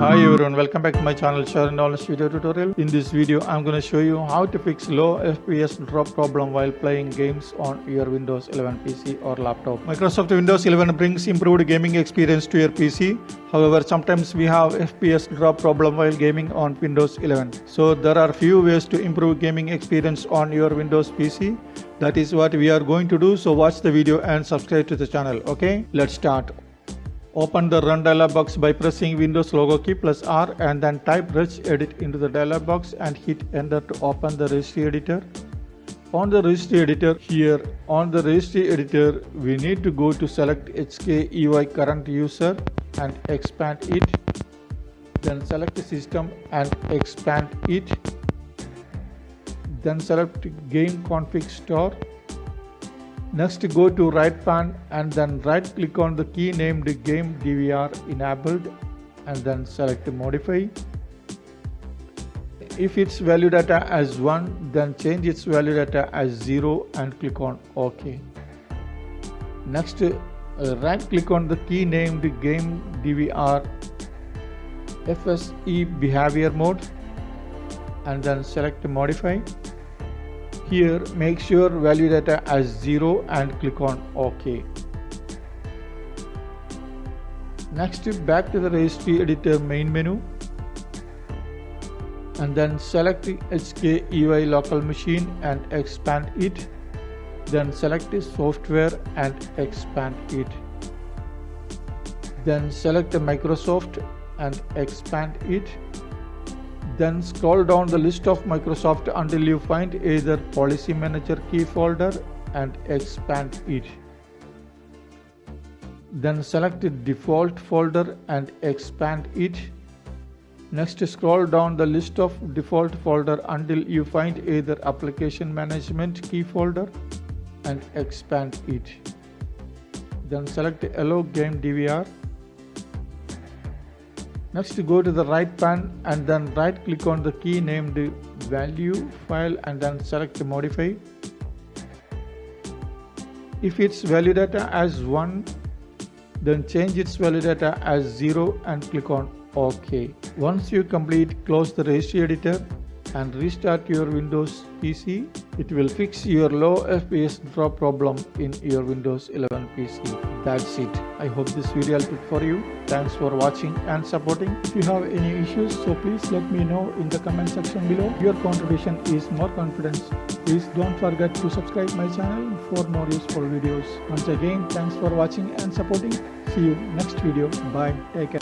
Hi everyone, welcome back to my channel Share and Honest Video Tutorial. In this video, I'm going to show you how to fix low FPS drop problem while playing games on your Windows 11 PC or laptop. Microsoft Windows 11 brings improved gaming experience to your PC. However, sometimes we have FPS drop problem while gaming on Windows 11. So there are few ways to improve gaming experience on your Windows PC. That is what we are going to do. So watch the video and subscribe to the channel. Okay, let's start. Open the Run dialog box by pressing Windows logo key plus R and then type regedit into the dialog box and hit enter to open the registry editor. On the registry editor, we need to go to select HKEY current user and expand it. Then select system and expand it. Then select game config store. Next, go to right pan and then right click on the key named game DVR enabled and then select modify. If its value data as 1, then change its value data as 0 and click on OK. Next, right click on the key named game DVR FSE behavior mode and then select modify. Here, make sure value data as 0 and click on OK. Next, back to the registry editor main menu and then select HKEY local machine and expand it. Then select software and expand it. Then select Microsoft and expand it. Then scroll down the list of Microsoft until you find either Policy Manager key folder and expand it. Then select the default folder and expand it. Next, scroll down the list of default folder until you find either Application Management key folder and expand it. Then select Allow Game DVR. Next, go to the right pan and then right click on the key named value file and then select modify. If its value data as 1, then change its value data as 0 and click on OK. Once you complete, close the registry editor and restart your Windows PC. It will fix your low FPS drop problem in your Windows 11 PC. That's it. I hope this video helped for you. Thanks for watching and supporting. If you have any issues, so please let me know in the comment section below. Your contribution is more confidence. Please don't forget to subscribe my channel for more useful videos. Once again, thanks for watching and supporting. See you next video. Bye. Take care.